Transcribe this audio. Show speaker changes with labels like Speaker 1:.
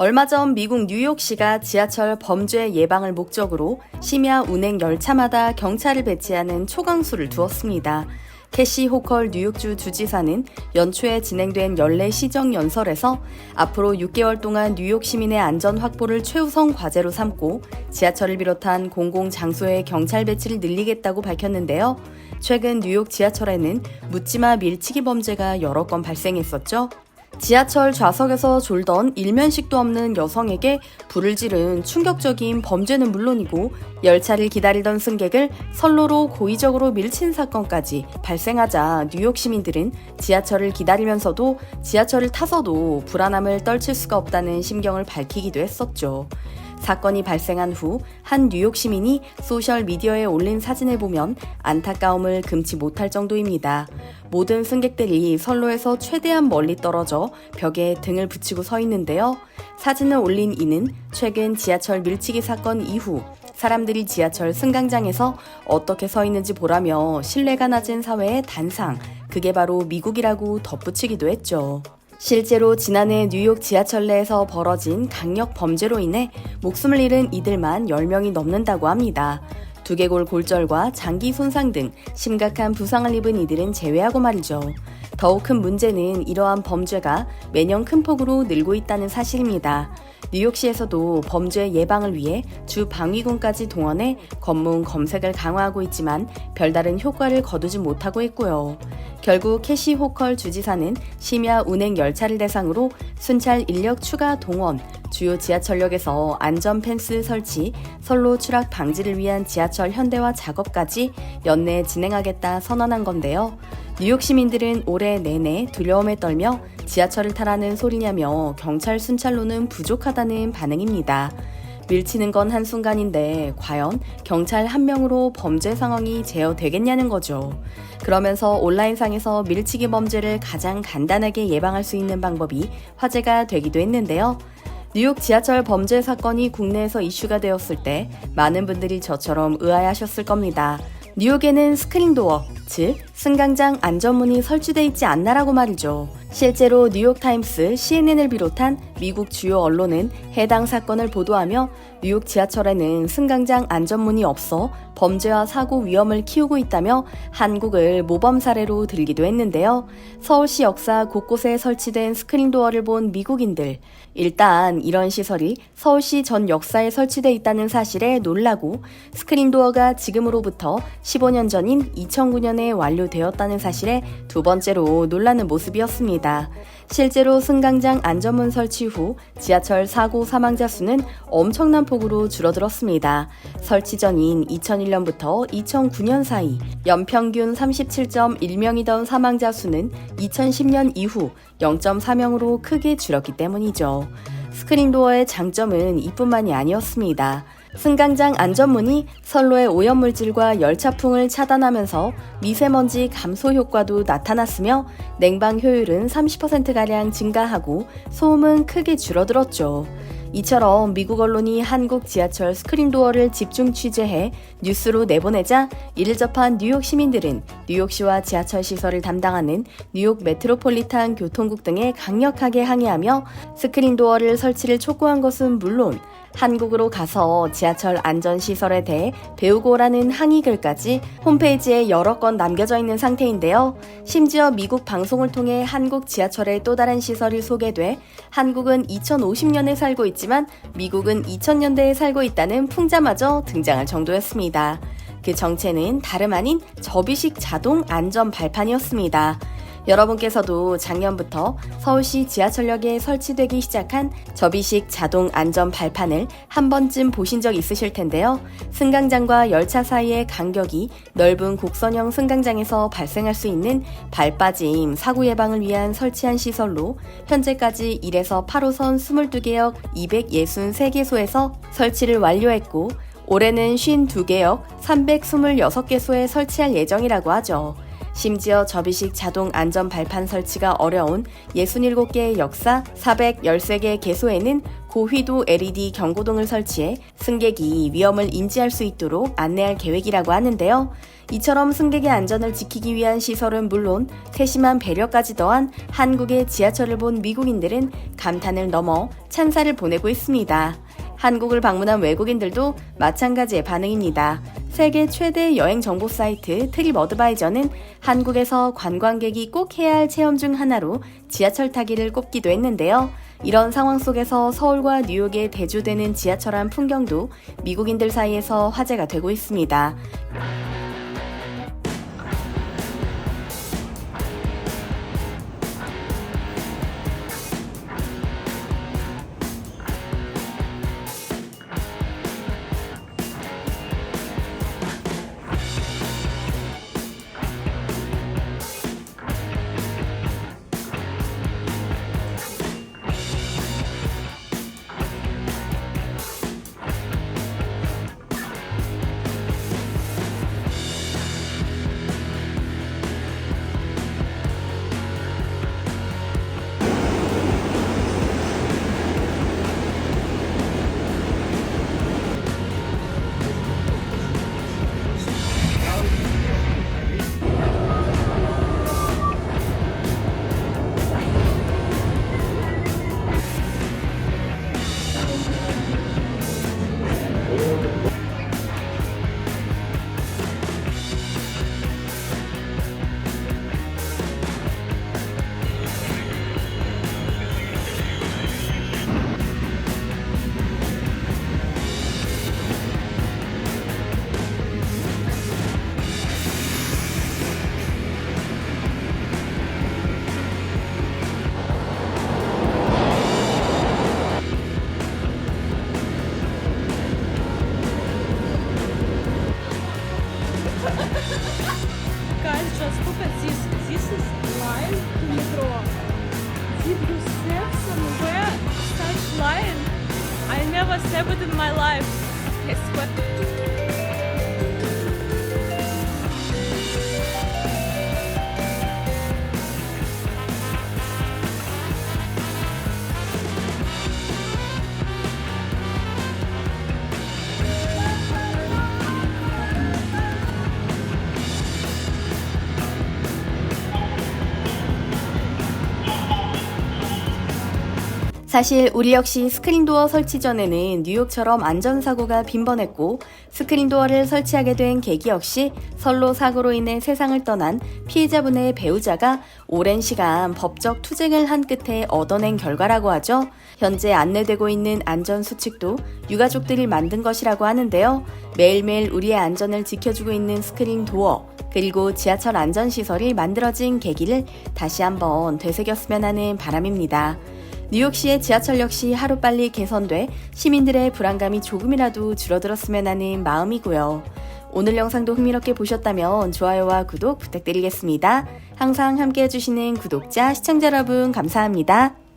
Speaker 1: 얼마 전 미국 뉴욕시가 지하철 범죄 예방을 목적으로 심야 운행 열차마다 경찰을 배치하는 초강수를 두었습니다. 캐시 호컬 뉴욕주 주지사는 연초에 진행된 연례 시정연설에서 앞으로 6개월 동안 뉴욕 시민의 안전 확보를 최우선 과제로 삼고 지하철을 비롯한 공공장소의 경찰 배치를 늘리겠다고 밝혔는데요. 최근 뉴욕 지하철에는 묻지마 밀치기 범죄가 여러 건 발생했었죠. 지하철 좌석에서 졸던 일면식도 없는 여성에게 불을 지른 충격적인 범죄는 물론이고 열차를 기다리던 승객을 선로로 고의적으로 밀친 사건까지 발생하자 뉴욕 시민들은 지하철을 기다리면서도 지하철을 타서도 불안함을 떨칠 수가 없다는 심경을 밝히기도 했었죠. 사건이 발생한 후 한 뉴욕 시민이 소셜미디어에 올린 사진을 보면 안타까움을 금치 못할 정도입니다. 모든 승객들이 선로에서 최대한 멀리 떨어져 벽에 등을 붙이고 서 있는데요. 사진을 올린 이는 최근 지하철 밀치기 사건 이후 사람들이 지하철 승강장에서 어떻게 서 있는지 보라며 신뢰가 낮은 사회의 단상, 그게 바로 미국이라고 덧붙이기도 했죠. 실제로 지난해 뉴욕 지하철 내에서 벌어진 강력 범죄로 인해 목숨을 잃은 이들만 10명이 넘는다고 합니다. 두개골 골절과 장기 손상 등 심각한 부상을 입은 이들은 제외하고 말이죠. 더욱 큰 문제는 이러한 범죄가 매년 큰 폭으로 늘고 있다는 사실입니다. 뉴욕시에서도 범죄 예방을 위해 주 방위군까지 동원해 검문 검색을 강화하고 있지만 별다른 효과를 거두지 못하고 있고요. 결국 캐시 호컬 주지사는 심야 운행 열차를 대상으로 순찰 인력 추가 동원, 주요 지하철역에서 안전 펜스 설치, 선로 추락 방지를 위한 지하철 현대화 작업까지 연내 진행하겠다 선언한 건데요. 뉴욕 시민들은 올해 내내 두려움에 떨며 지하철을 타라는 소리냐며 경찰 순찰로는 부족하다는 반응입니다. 밀치는 건 한순간인데 과연 경찰 한 명으로 범죄 상황이 제어되겠냐는 거죠. 그러면서 온라인상에서 밀치기 범죄를 가장 간단하게 예방할 수 있는 방법이 화제가 되기도 했는데요. 뉴욕 지하철 범죄 사건이 국내에서 이슈가 되었을 때 많은 분들이 저처럼 의아해하셨을 겁니다. 뉴욕에는 스크린도어, 즉 승강장 안전문이 설치돼 있지 않나라고 말이죠. 실제로 뉴욕타임스, CNN을 비롯한 미국 주요 언론은 해당 사건을 보도하며 뉴욕 지하철에는 승강장 안전문이 없어 범죄와 사고 위험을 키우고 있다며 한국을 모범 사례로 들기도 했는데요. 서울시 역사 곳곳에 설치된 스크린도어를 본 미국인들, 일단 이런 시설이 서울시 전 역사에 설치돼 있다는 사실에 놀라고 스크린도어가 지금으로부터 15년 전인 2009년에 완료되었다는 사실에 두 번째로 놀라는 모습이었습니다. 실제로 승강장 안전문 설치 후 지하철 사고 사망자 수는 엄청난 폭으로 줄어들었습니다. 설치 전인 2001년부터 2009년 사이 연평균 37.1명이던 사망자 수는 2010년 이후 0.4명으로 크게 줄었기 때문이죠. 스크린도어의 장점은 이뿐만이 아니었습니다. 승강장 안전문이 선로의 오염물질과 열차풍을 차단하면서 미세먼지 감소 효과도 나타났으며 냉방 효율은 30%가량 증가하고 소음은 크게 줄어들었죠. 이처럼 미국 언론이 한국 지하철 스크린도어를 집중 취재해 뉴스로 내보내자 이를 접한 뉴욕 시민들은 뉴욕시와 지하철 시설을 담당하는 뉴욕 메트로폴리탄 교통국 등에 강력하게 항의하며 스크린도어를 설치를 촉구한 것은 물론 한국으로 가서 지하철 안전시설에 대해 배우고 오라는 항의글까지 홈페이지에 여러 건 남겨져 있는 상태인데요. 심지어 미국 방송을 통해 한국 지하철의 또 다른 시설이 소개돼 한국은 2050년에 살고 있지만 미국은 2000년대에 살고 있다는 풍자마저 등장할 정도였습니다. 그 정체는 다름 아닌 접이식 자동 안전 발판이었습니다. 여러분께서도 작년부터 서울시 지하철역에 설치되기 시작한 접이식 자동 안전 발판을 한 번쯤 보신 적 있으실 텐데요. 승강장과 열차 사이의 간격이 넓은 곡선형 승강장에서 발생할 수 있는 발 빠짐 사고 예방을 위한 설치한 시설로 현재까지 1에서 8호선 22개역 263개소에서 설치를 완료했고 올해는 52개역 326개소에 설치할 예정이라고 하죠. 심지어 접이식 자동 안전 발판 설치가 어려운 67개의 역사, 413개의 개소에는 고휘도 LED 경고등을 설치해 승객이 위험을 인지할 수 있도록 안내할 계획이라고 하는데요. 이처럼 승객의 안전을 지키기 위한 시설은 물론 세심한 배려까지 더한 한국의 지하철을 본 미국인들은 감탄을 넘어 찬사를 보내고 있습니다. 한국을 방문한 외국인들도 마찬가지의 반응입니다. 세계 최대 여행 정보 사이트 트립어드바이저는 한국에서 관광객이 꼭 해야 할 체험 중 하나로 지하철 타기를 꼽기도 했는데요. 이런 상황 속에서 서울과 뉴욕에 대조되는 지하철 안 풍경도 미국인들 사이에서 화제가 되고 있습니다.
Speaker 2: Guys, just look at this. This is line to metro. Did you step somewhere such line? I never stepped in my life. I swear.
Speaker 1: 사실 우리 역시 스크린도어 설치 전에는 뉴욕처럼 안전사고가 빈번했고 스크린도어를 설치하게 된 계기 역시 선로 사고로 인해 세상을 떠난 피해자분의 배우자가 오랜 시간 법적 투쟁을 한 끝에 얻어낸 결과라고 하죠. 현재 안내되고 있는 안전수칙도 유가족들이 만든 것이라고 하는데요. 매일매일 우리의 안전을 지켜주고 있는 스크린도어 그리고 지하철 안전시설이 만들어진 계기를 다시 한번 되새겼으면 하는 바람입니다. 뉴욕시의 지하철 역시 하루빨리 개선돼 시민들의 불안감이 조금이라도 줄어들었으면 하는 마음이고요. 오늘 영상도 흥미롭게 보셨다면 좋아요와 구독 부탁드리겠습니다. 항상 함께 해주시는 구독자, 시청자 여러분 감사합니다.